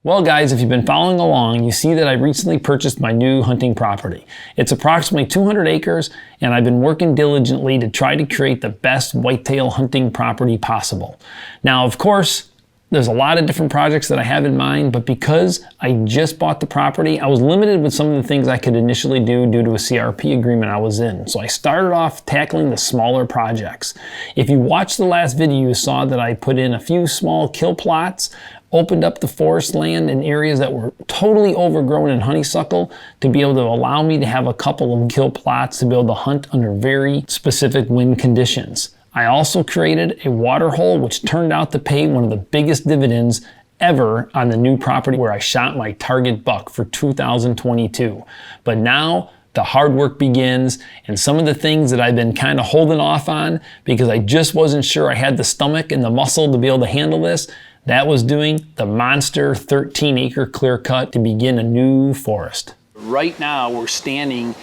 Well guys, if you've been following along, you see that I recently purchased my new hunting property. It's approximately 200 acres and I've been working diligently to try to create the best whitetail hunting property possible. Now of course, there's a lot of different projects that I have in mind, but because I just bought the property, I was limited with some of the things I could initially do due to a CRP agreement I was in. So I started off tackling the smaller projects. If you watched the last video, you saw that I put in a few small kill plots, opened up the forest land in areas that were totally overgrown in honeysuckle to be able to allow me to have a couple of kill plots to be able to hunt under very specific wind conditions. I also created a water hole which turned out to pay one of the biggest dividends ever on the new property where I shot my target buck for 2022. But now the hard work begins, and some of the things that I've been kind of holding off on because I just wasn't sure I had the stomach and the muscle to be able to handle this, that was doing the monster 13-acre clear cut to begin a new forest. Right now we're standing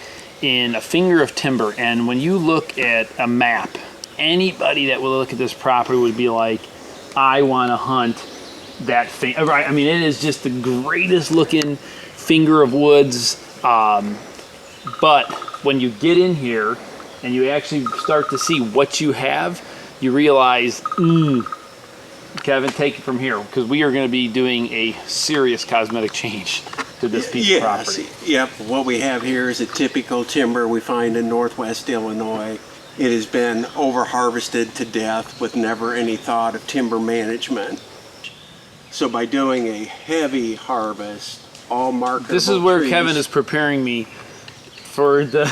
in a finger of timber, and when you look at a map, anybody that will look at this property would be like, I want to hunt that thing. I mean, it is just the greatest looking finger of woods. But when you get in here and you actually start to see what you have, you realize, Kevin, take it from here, because we are going to be doing a serious cosmetic change to this piece of property. Yep, what we have here is a typical timber we find in Northwest Illinois. It has been over-harvested to death with never any thought of timber management. So by doing a heavy harvest, all marketable This is where trees, Kevin is preparing me for the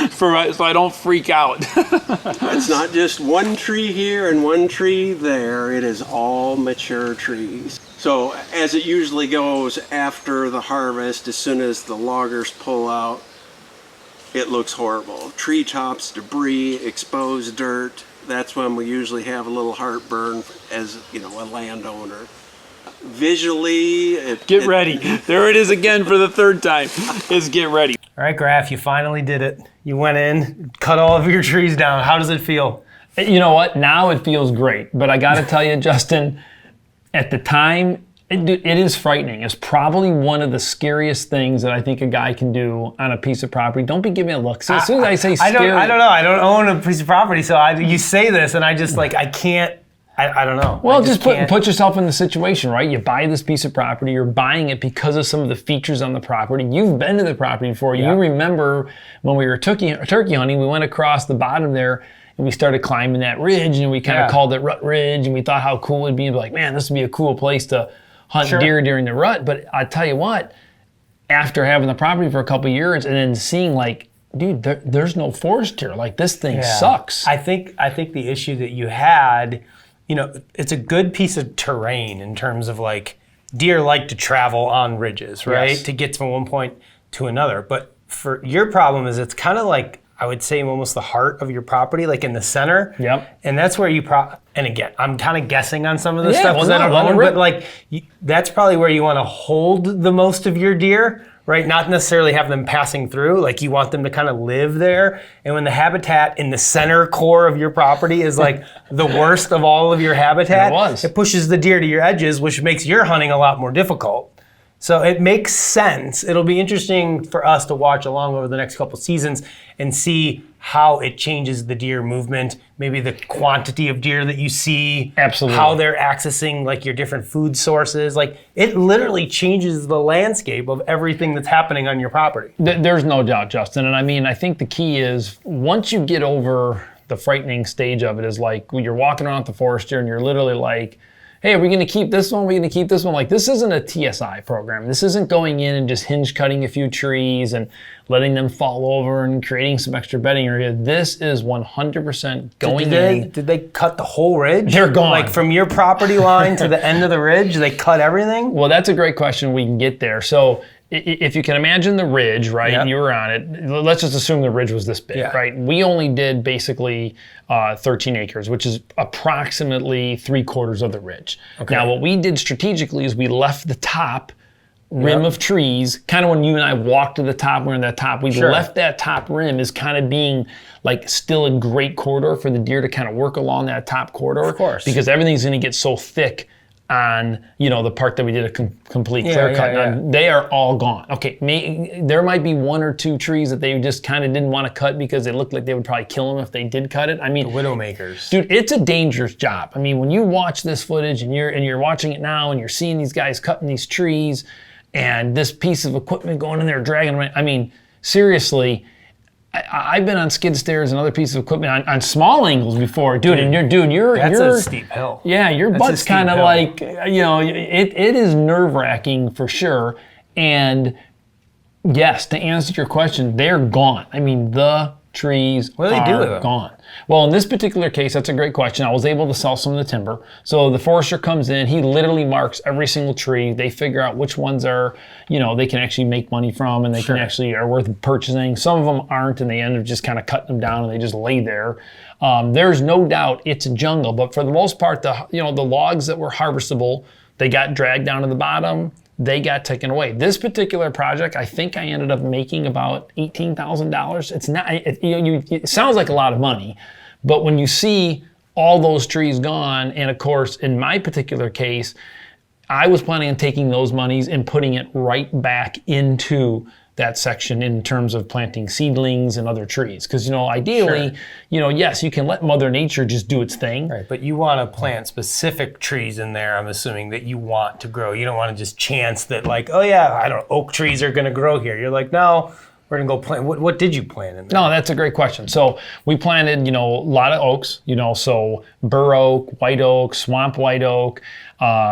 so I don't freak out. It's not just one tree here and one tree there, it is all mature trees. So as it usually goes after the harvest, as soon as the loggers pull out, it looks horrible. Tree tops, debris, exposed dirt. That's when we usually have a little heartburn as, you know, a landowner. Visually, Get ready. There it is again for the third time. Is get ready. All right, Graf, you finally did it. You went in, cut all of your trees down. How does it feel? You know what? Now it feels great. But I got to tell you, Justin, at the time, it is frightening. It's probably one of the scariest things that I think a guy can do on a piece of property. Don't be giving me a look. See, as soon as I say scary, I don't know. I don't own a piece of property, so you say this, and I just like I can't. I don't know. Well, just put yourself in the situation, right? You buy this piece of property. You're buying it because of some of the features on the property. You've been to the property before. Yeah. You remember when we were turkey hunting, we went across the bottom there and we started climbing that ridge, and we kind of called it Rut Ridge, and we thought how cool it'd be. And be like, man, this would be a cool place to hunt deer during the rut. But I tell you what, after having the property for a couple of years and then seeing like, dude, there's no forest here. Like this thing sucks. I think the issue that you had, you know, it's a good piece of terrain in terms of like deer like to travel on ridges, right? Yes. To get from one point to another. But for your problem is it's kind of like, I would say almost the heart of your property, like in the center. Yep. And that's where you and again, I'm kind of guessing on some of this stuff because I don't know, but like that's probably where you want to hold the most of your deer, right? Not necessarily have them passing through, like you want them to kind of live there. And when the habitat in the center core of your property is like the worst of all of your habitat, it pushes the deer to your edges, which makes your hunting a lot more difficult. So it makes sense. It'll be interesting for us to watch along over the next couple seasons and see how it changes the deer movement, maybe the quantity of deer that you see, how they're accessing like your different food sources. Like it literally changes the landscape of everything that's happening on your property. There's no doubt, Justin. And I mean, I think the key is once you get over the frightening stage of it is like when you're walking around the forest here and you're literally like, hey, are we going to keep this one? Are we going to keep this one? Like, this isn't a TSI program. This isn't going in and just hinge cutting a few trees and letting them fall over and creating some extra bedding area. This is 100% going in. Did they cut the whole ridge? They're gone. Like from your property line to the end of the ridge, they cut everything? Well, that's a great question. We can get there. So if you can imagine the ridge, right, and you were on it, let's just assume the ridge was this big, right? We only did basically 13 acres, which is approximately 3/4 of the ridge. Okay. Now, what we did strategically is we left the top rim of trees, kind of when you and I walked to the top, we're in that top, we left that top rim as kind of being like still a great corridor for the deer to kind of work along that top corridor. Of course. Because everything's gonna get so thick on, the part that we did a complete clear cut. On. They are all gone. Okay, there might be 1 or 2 trees that they just kind of didn't want to cut because they looked like they would probably kill them if they did cut it. I mean, the widowmakers. Dude, it's a dangerous job. I mean, when you watch this footage and you're watching it now and you're seeing these guys cutting these trees and this piece of equipment going in there dragging them. I mean, seriously, I've been on skid steers and other pieces of equipment on small angles before, dude. And you're that's a steep hill. Yeah, your butt's kind of like, it is nerve wracking for sure. And yes, to answer your question, they're gone. I mean, the trees are gone. Well, in this particular case, that's a great question. I was able to sell some of the timber. So the forester comes in, he literally marks every single tree. They figure out which ones are, they can actually make money from and they can actually are worth purchasing. Some of them aren't, and they end up just kind of cutting them down and they just lay there. There's no doubt it's a jungle, but for the most part, the logs that were harvestable, they got dragged down to the bottom. They got taken away. This particular project, I think I ended up making about $18,000. It's not, it sounds like a lot of money, but when you see all those trees gone, and of course, in my particular case, I was planning on taking those monies and putting it right back into that section in terms of planting seedlings and other trees. Because, ideally, yes, you can let Mother Nature just do its thing. Right, but you want to plant specific trees in there, I'm assuming, that you want to grow. You don't want to just chance that oak trees are going to grow here. You're like, no, we're going to go plant. What did you plant in there? No, that's a great question. So we planted, a lot of oaks, so bur oak, white oak, swamp white oak.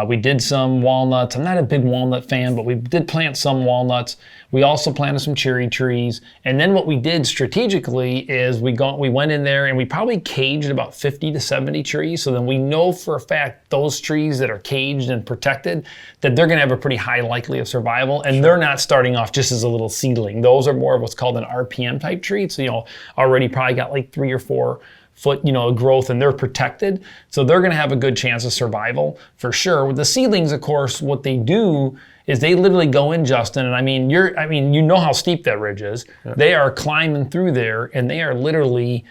We did some walnuts. I'm not a big walnut fan, but we did plant some walnuts. We also planted some cherry trees. And then what we did strategically is we went in there and we probably caged about 50 to 70 trees. So then we know for a fact those trees that are caged and protected, that they're going to have a pretty high likelihood of survival. And they're not starting off just as a little seedling. Those are more of what's called an RPM type tree. So, already probably got like 3 or 4 foot, growth, and they're protected. So they're going to have a good chance of survival for sure. With the seedlings, of course, what they do is they literally go in, Justin, and I mean, you know how steep that ridge is. Yeah. They are climbing through there, and they are literally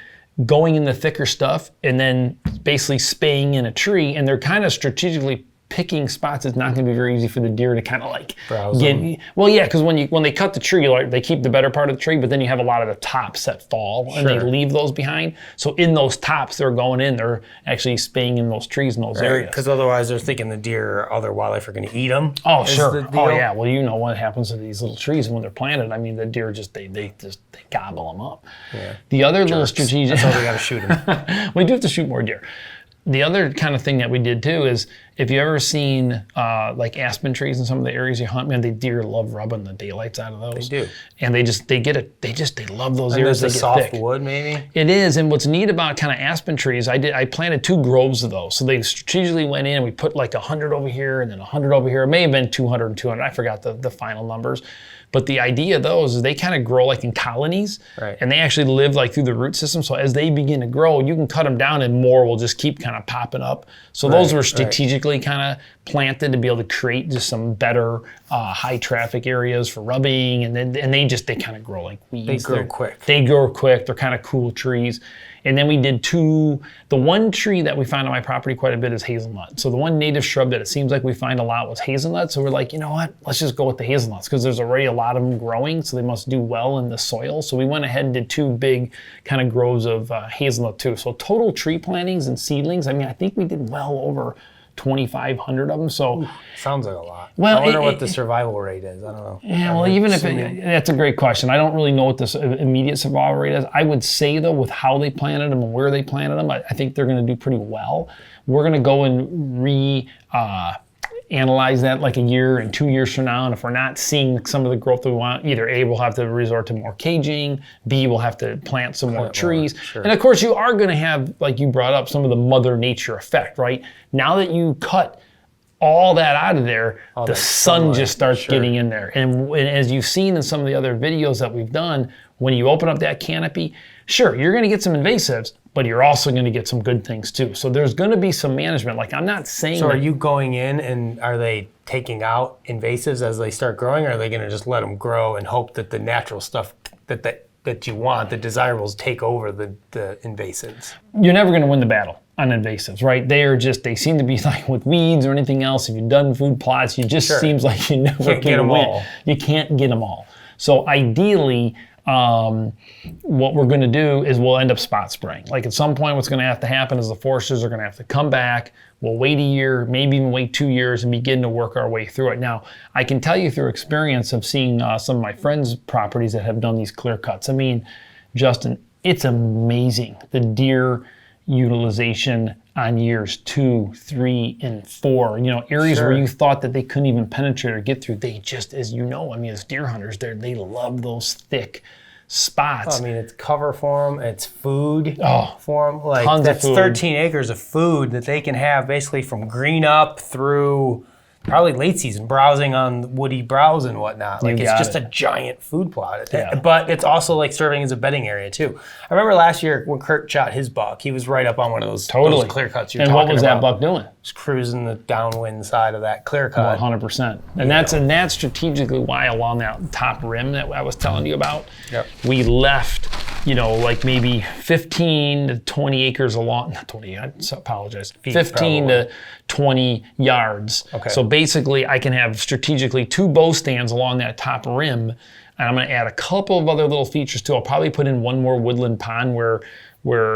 going in the thicker stuff and then basically spaying in a tree, and they're kind of strategically picking spots. It's not going to be very easy for the deer to kind of like get. Well, yeah, because when they cut the tree, they keep the better part of the tree, but then you have a lot of the tops that fall, and they leave those behind. So in those tops, they're going in. They're actually spaying in those trees in those areas. Because otherwise, they're thinking the deer or other wildlife are going to eat them. Oh, sure. Oh, yeah. Well, you know what happens to these little trees when they're planted. I mean, the deer they gobble them up. Yeah. The other little strategic. That's why we got to shoot them. We do have to shoot more deer. The other kind of thing that we did too is, if you ever seen like aspen trees in some of the areas you hunt, man, the deer love rubbing the daylights out of those. They do. And they love those areas. They get soft wood, maybe? It is. And what's neat about kind of aspen trees, I planted 2 groves of those. So they strategically went in and we put like 100 over here and then 100 over here. It may have been 200 and 200. I forgot the final numbers. But the idea of those is they kind of grow like in colonies, right? And they actually live like through the root system. So as they begin to grow, you can cut them down and more will just keep kind of popping up. So those were strategically kind of planted to be able to create just some better high traffic areas for rubbing. And they kind of grow like weeds. They grow quick. They grow quick. They're kind of cool trees. And then we did 2, the one tree that we find on my property quite a bit is hazelnut. So the one native shrub that it seems like we find a lot was hazelnut. So we're like, you know what, let's just go with the hazelnuts because there's already a lot of them growing. So they must do well in the soil. So we went ahead and did 2 big kind of groves of hazelnut too. So total tree plantings and seedlings, I mean, I think we did well over 2,500 of them. So sounds like a lot. Well, I wonder what the survival rate is. I don't know. Yeah, well, even if that's a great question. I don't really know what this immediate survival rate is. I would say though, with how they planted them and where they planted them, I think they're going to do pretty well. We're going to go and analyze that like a year and 2 years from now, and if we're not seeing some of the growth that we want, either A, we'll have to resort to more caging, B, we'll have to plant some more trees. Sure. And of course you are going to have, like you brought up, some of the Mother Nature effect, right? Now that you cut all that out of there, the sun just starts getting in there. And as you've seen in some of the other videos that we've done, when you open up that canopy, sure, you're going to get some invasives, but you're also going to get some good things too. So there's going to be some management. Like, I'm not saying. So are you going in and are they taking out invasives as they start growing, or are they going to just let them grow and hope that the natural stuff that you want, the desirables, take over the invasives? You're never going to win the battle. non-invasives, right? They seem to be like with weeds or anything else. If you've done food plots, it just seems like you never Can't get them all. You can't get them all. So ideally, what we're going to do is we'll end up spot spraying. Like at some point, what's going to have to happen is the foresters are going to have to come back. We'll wait a year, maybe even wait 2 years and begin to work our way through it. Now, I can tell you through experience of seeing some of my friends' properties that have done these clear cuts. I mean, Justin, it's amazing the deer utilization on years 2, 3, and 4. You know, areas where you thought that they couldn't even penetrate or get through, they just, as you know, I mean, as deer hunters, they love those thick spots. I mean, it's cover for them, it's food for them. Like, tons that's of food. 13 acres of food that they can have basically from green up through probably late season, browsing on woody browse and whatnot. Like, it's just a giant food plot. Yeah. But it's also like serving as a bedding area too. I remember last year when Kurt shot his buck, he was right up on one of those clear cuts you're talking about. And what was that buck doing? Just cruising the downwind side of that clear cut. 100%. And that's strategically why along that top rim that I was telling you about, we left, you know, like maybe 15 to 20 acres along, not 20, I apologize, 15 to 20 yards. Okay. So basically I can have strategically 2 bow stands along that top rim, and I'm going to add a couple of other little features too. I'll probably put in one more woodland pond where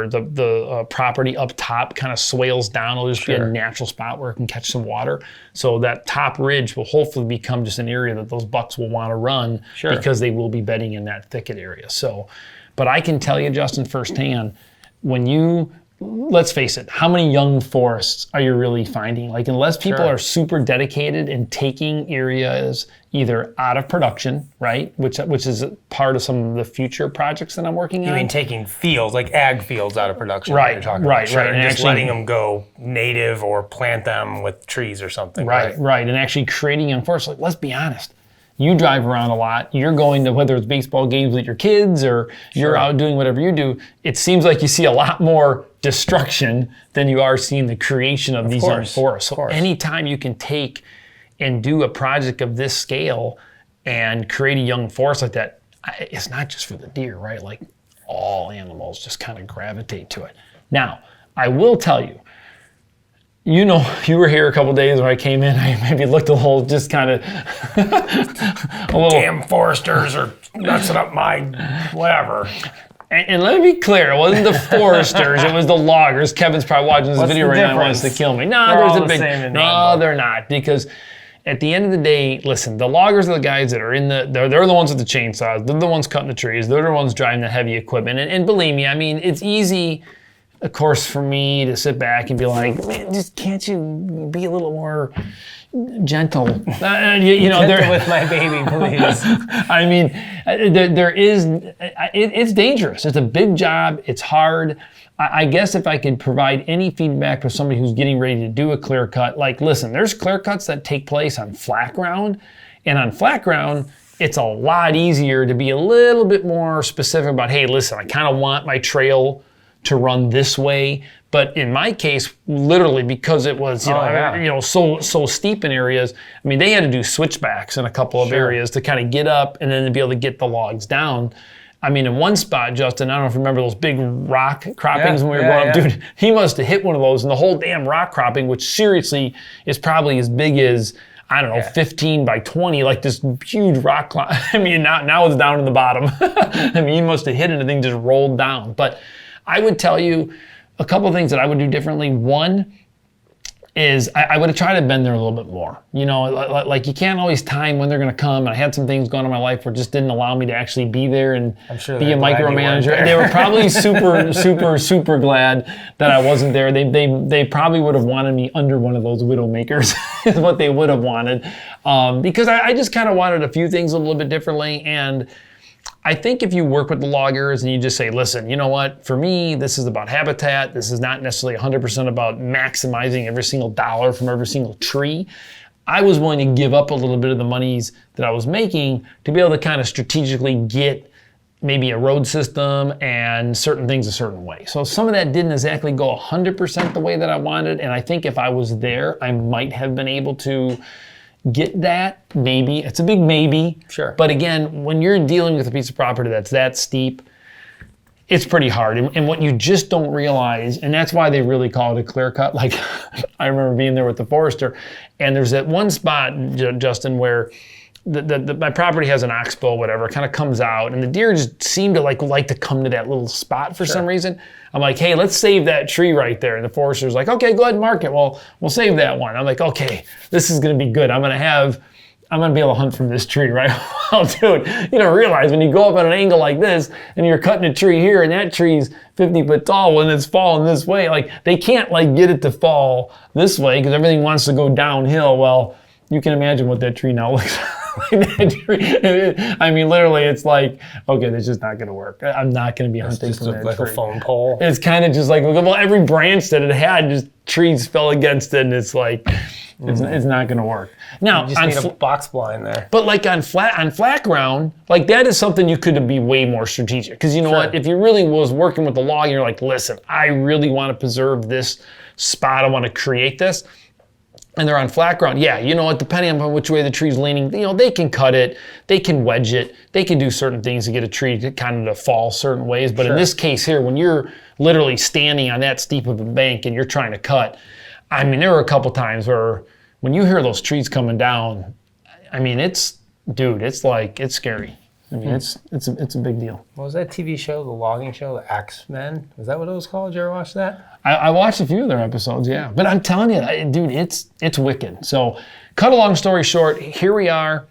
the property up top kind of swales down. It'll just be a natural spot where it can catch some water. So that top ridge will hopefully become just an area that those bucks will want to run because they will be bedding in that thicket area. So, but I can tell you, Justin, firsthand, let's face it, how many young forests are you really finding? Like, unless people are super dedicated and taking areas either out of production, right, which is part of some of the future projects that I'm working on. You mean taking fields, like ag fields out of production? Right, you're talking right, about. right. And just actually, letting them go native or plant them with trees or something. Right. And actually creating young forests. Like, let's be honest. You drive around a lot, you're going to, whether it's baseball games with your kids or you're out doing whatever you do, it seems like you see a lot more destruction than you are seeing the creation of these young forests. So anytime you can take and do a project of this scale and create a young forest like that, it's not just for the deer, right? Like, all animals just kind of gravitate to it. Now, I will tell you, you know, you were here a couple days when I came in. I maybe looked a little, just kind of a little. Damn foresters are messing up my whatever. And let me be clear, it wasn't the foresters, it was the loggers. Kevin's probably watching this video right now and wants to kill me. No, there's a big. No, they're not, because at the end of the day, listen, the loggers are the guys that are they're the ones with the chainsaws. They're the ones cutting the trees. They're the ones driving the heavy equipment. And believe me, I mean, it's easy, of course, for me to sit back and be like, man, just can't you be a little more gentle? Gentle with my baby, please. I mean, it's dangerous. It's a big job. It's hard. I guess if I could provide any feedback for somebody who's getting ready to do a clear cut, like, listen, there's clear cuts that take place on flat ground, and on flat ground, it's a lot easier to be a little bit more specific about, hey, listen, I kind of want my trail to run this way. But in my case, literally, because it was so steep in areas, I mean, they had to do switchbacks in a couple of areas to kind of get up and then to be able to get the logs down. I mean, in one spot, Justin, I don't know if you remember those big rock croppings when we were growing up. Dude, he must have hit one of those, and the whole damn rock cropping, which seriously is probably as big as, I don't know, 15 by 20, like this huge rock. I mean, now it's down to the bottom. I mean, he must have hit it and the thing just rolled down. But I would tell you a couple of things that I would do differently. One is I would have tried to been there a little bit more. You know, like you can't always time when they're going to come. And I had some things going on in my life where just didn't allow me to actually be there and be a micromanager. They were probably super glad that I wasn't there. They probably would have wanted me under one of those widow makers is what they would have wanted. Because I just kind of wanted a few things a little bit differently. And I think if you work with the loggers and you just say, listen, you know what, for me, this is about habitat. This is not necessarily 100% about maximizing every single dollar from every single tree. I was willing to give up a little bit of the monies that I was making to be able to kind of strategically get maybe a road system and certain things a certain way. So some of that didn't exactly go 100% the way that I wanted. And I think if I was there, I might have been able to get that, maybe. It's a big maybe. Sure. But again, when you're dealing with a piece of property that's that steep, It's pretty hard. And what you just don't realize, and that's why they really call it a clear cut. Like, I remember being there with the forester, and there's that one spot, Justin, where my property has an oxbow, whatever, it kind of comes out, and the deer just seem to like to come to that little spot for some reason. I'm like, hey, let's save that tree right there. And the forester's like, okay, go ahead and mark it. Well, we'll save that one. I'm like, okay, this is gonna be good. I'm gonna be able to hunt from this tree, right? Well, dude, you don't realize when you go up at an angle like this and you're cutting a tree here and that tree's 50 foot tall when it's falling this way, like they can't like get it to fall this way because everything wants to go downhill. Well, you can imagine what that tree now looks like. I mean, literally, it's like, okay, this is just not going to work. I'm not going to be hunting from that tree. Like a phone pole. It's kind of just like, well, every branch that it had, just trees fell against it, and it's like, it's not going to work. Now, you just need a box blind there. But like on flat ground, like that is something you could be way more strategic. Because you know what? If you really was working with the log, and you're like, listen, I really want to preserve this spot. I want to create this. And they're on flat ground, yeah, you know what, depending on which way the tree's leaning, you know, they can cut it, they can wedge it, they can do certain things to get a tree to kind of to fall certain ways. But in this case here, when you're literally standing on that steep of a bank and you're trying to cut, I mean, there were a couple times where when you hear those trees coming down, I mean, it's scary. I mean, it's a big deal. What was that TV show, the logging show, the Axemen? Was that what it was called? Did you ever watch that? I watched a few of their episodes, yeah. But I'm telling you, dude, it's wicked. So, cut a long story short, here we are.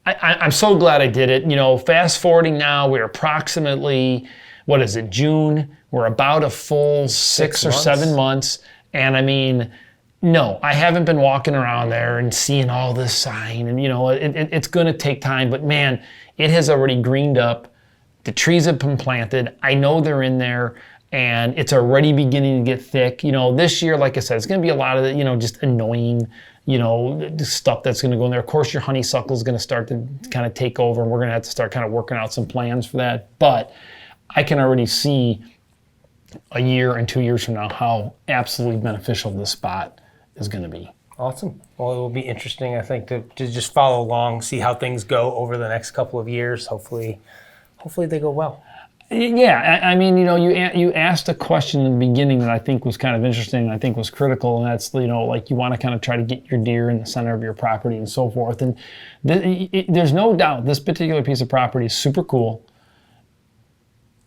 I'm so glad I did it. You know, fast forwarding now, we're approximately, what is it, June? We're about a full 6 or 7 months. And I mean, no, I haven't been walking around there and seeing all this sign. And, you know, it's going to take time. But, man, it has already greened up. The trees have been planted. I know they're in there. And it's already beginning to get thick. You know, this year, like I said, it's going to be a lot of the, you know, just annoying, you know, stuff that's going to go in there. Of course, your honeysuckle is going to start to kind of take over, and we're going to have to start kind of working out some plans for that. But I can already see a year and 2 years from now how absolutely beneficial this spot is going to be. Awesome. Well, it will be interesting, I think, to just follow along, see how things go over the next couple of years. Hopefully they go well. Yeah, I mean, you know, you asked a question in the beginning that I think was kind of interesting and I think was critical, and that's, you know, like you want to kind of try to get your deer in the center of your property and so forth. And there's no doubt this particular piece of property is super cool.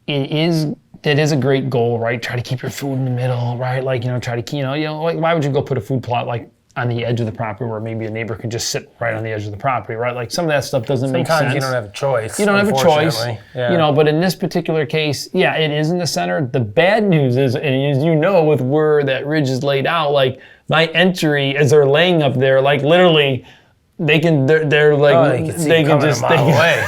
It is a great goal, right? Try to keep your food in the middle, right? Like, you know, try to, you know, like why would you go put a food plot like on the edge of the property where maybe a neighbor can just sit right on the edge of the property, right? Like some of that stuff doesn't make sense. Sometimes you don't have a choice. You don't have a choice, you know, but in this particular case, yeah, it is in the center. The bad news is, and as you know, with where that ridge is laid out, like my entry as they're laying up there, like literally they're like, they can just a mile away.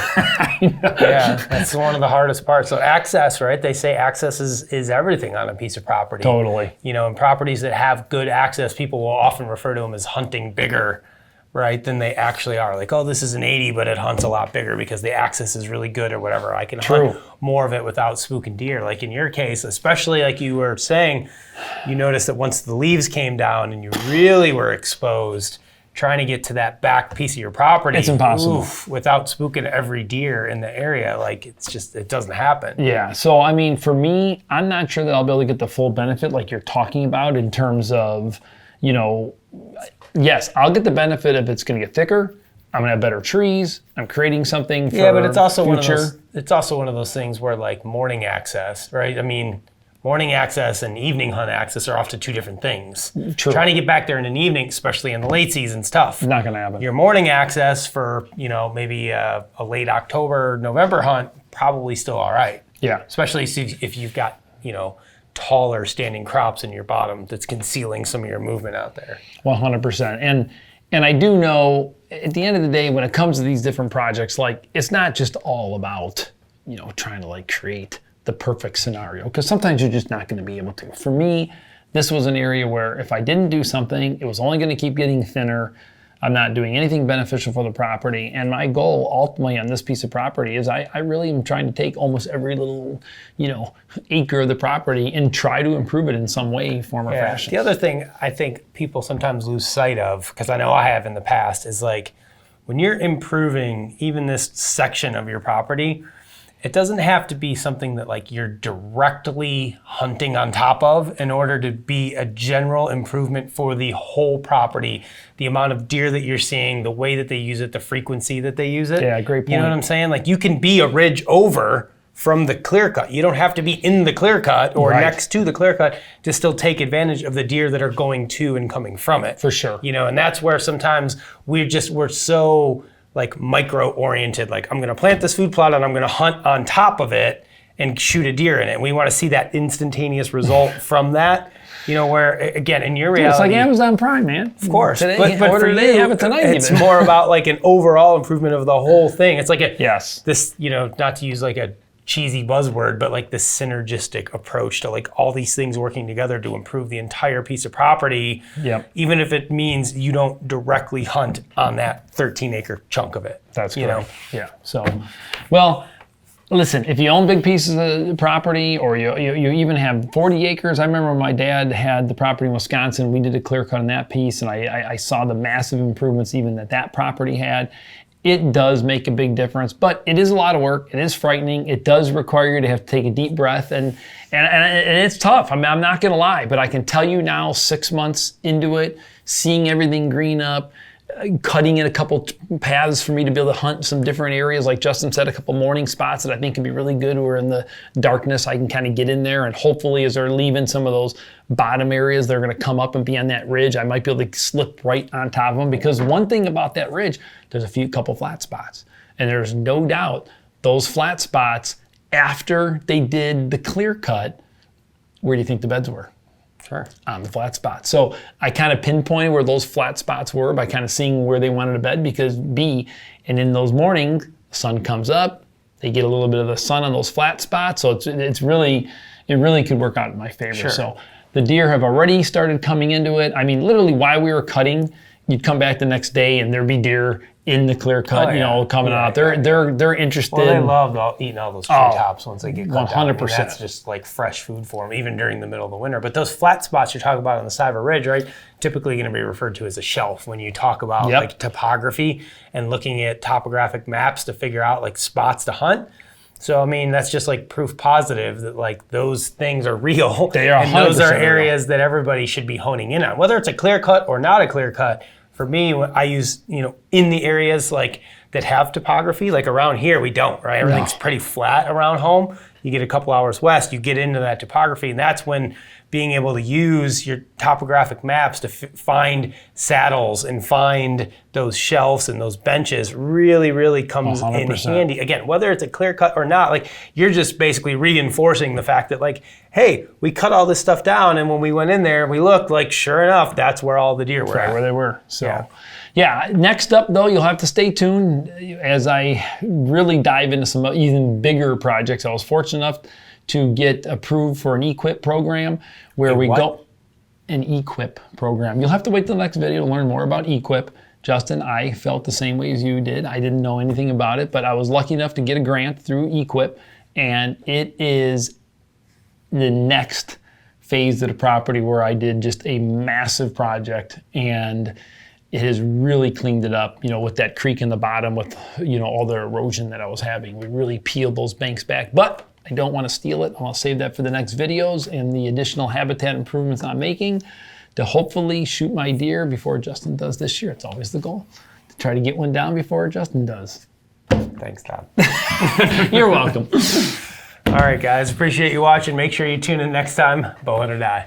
Yeah, that's one of the hardest parts. So access, right? They say access is everything on a piece of property. Totally. You know, in properties that have good access, people will often refer to them as hunting bigger, right, than they actually are. Like, oh, this is an 80, but it hunts a lot bigger because the access is really good or whatever. I can hunt more of it without spooking deer. Like in your case, especially like you were saying, you noticed that once the leaves came down and you really were exposed, trying to get to that back piece of your property, it's impossible. Without spooking every deer in the area. Like it doesn't happen. Yeah, so I mean, for me, I'm not sure that I'll be able to get the full benefit like you're talking about in terms of, you know, yes, I'll get the benefit if it's going to get thicker. I'm going to have better trees. I'm creating something for but it's also future. It's also one of those things where like morning access, right? I mean, morning access and evening hunt access are often two different things. True. Trying to get back there in an evening, especially in the late season, is tough. Not going to happen. Your morning access for, you know, maybe a late October, November hunt, probably still all right. Yeah. Especially if you've got, you know, taller standing crops in your bottom that's concealing some of your movement out there. 100%. And I do know at the end of the day, when it comes to these different projects, like it's not just all about, you know, trying to like create the perfect scenario, because sometimes you're just not going to be able to. For me, this was an area where if I didn't do something, it was only going to keep getting thinner. I'm not doing anything beneficial for the property. And my goal ultimately on this piece of property is I really am trying to take almost every little, you know, acre of the property and try to improve it in some way, form, or fashion. The other thing I think people sometimes lose sight of, because I know I have in the past, is like when you're improving even this section of your property, it doesn't have to be something that like you're directly hunting on top of in order to be a general improvement for the whole property. The amount of deer that you're seeing, the way that they use it, the frequency that they use it. Yeah, great point. You know what I'm saying? Like you can be a ridge over from the clear cut. You don't have to be in the clear cut or next to the clear cut to still take advantage of the deer that are going to and coming from it. For sure. You know, and that's where sometimes we're so like micro oriented. Like I'm gonna plant this food plot and I'm gonna hunt on top of it and shoot a deer in it. We want to see that instantaneous result from that. You know, where again, in your reality, it's like Amazon Prime, man. Of course, today, but for today, you, have it tonight. It's even. more about like an overall improvement of the whole thing. It's like this, you know, not to use like a cheesy buzzword, but like this synergistic approach to like all these things working together to improve the entire piece of property. Yep. Even if it means you don't directly hunt on that 13-acre chunk of it. That's you correct. know. Yeah. So, well, listen, if you own big pieces of property or you even have 40 acres, I remember my dad had the property in Wisconsin. We did a clear cut on that piece, and I saw the massive improvements even that property had. It does make a big difference, but it is a lot of work. It is frightening. It does require you to have to take a deep breath, and it's tough. I mean, I'm not gonna lie, but I can tell you now, 6 months into it, seeing everything green up, cutting in a couple paths for me to be able to hunt some different areas, like Justin said, a couple morning spots that I think can be really good, where in the darkness I can kind of get in there, and hopefully as they're leaving some of those bottom areas, they're gonna come up and be on that ridge. I might be able to slip right on top of them, because one thing about that ridge, there's a couple flat spots, and there's no doubt those flat spots, after they did the clear cut, where do you think the beds were? Sure. On the flat spots. So I kind of pinpointed where those flat spots were by kind of seeing where they wanted to bed, because and in those mornings, the sun comes up, they get a little bit of the sun on those flat spots. So it really could work out in my favor. Sure. So the deer have already started coming into it. I mean, literally while we were cutting, you'd come back the next day and there'd be deer in the clear cut, coming out. They're interested. Well, they love eating all those treetops once they get cut 100%. down. I mean, that's just like fresh food for them, even during the middle of the winter. But those flat spots you're talking about on the side of a ridge, right, typically going to be referred to as a shelf when you talk about like topography and looking at topographic maps to figure out like spots to hunt. So, I mean, that's just like proof positive that like those things are real. They are 100% and those are real. areas that everybody should be honing in on. Whether it's a clear cut or not a clear cut, for me, I use, in the areas like that have topography, like around here, we don't, right? Everything's pretty flat around home. You get a couple hours west, you get into that topography, and that's when being able to use your topographic maps to find saddles and find those shelves and those benches really comes 100%. in handy. Again, whether it's a clear cut or not, like you're just basically reinforcing the fact that like, hey, we cut all this stuff down, and when we went in there, we looked like, sure enough, that's where all the deer were right at. where they were. So yeah, next up though, you'll have to stay tuned as I really dive into some even bigger projects. I was fortunate enough to get approved for an EQIP program where an EQIP program. You'll have to wait till the next video to learn more about EQIP. Justin, I felt the same way as you did. I didn't know anything about it, but I was lucky enough to get a grant through EQIP, and it is the next phase of the property where I did just a massive project, and it has really cleaned it up, with that creek in the bottom with, all the erosion that I was having. We really peeled those banks back, but I don't want to steal it. I want to save that for the next videos and the additional habitat improvements I'm making to hopefully shoot my deer before Justin does this year. It's always the goal, to try to get one down before Justin does. Thanks, Todd. You're welcome. All right, guys, appreciate you watching. Make sure you tune in next time. Bow Hunter Die.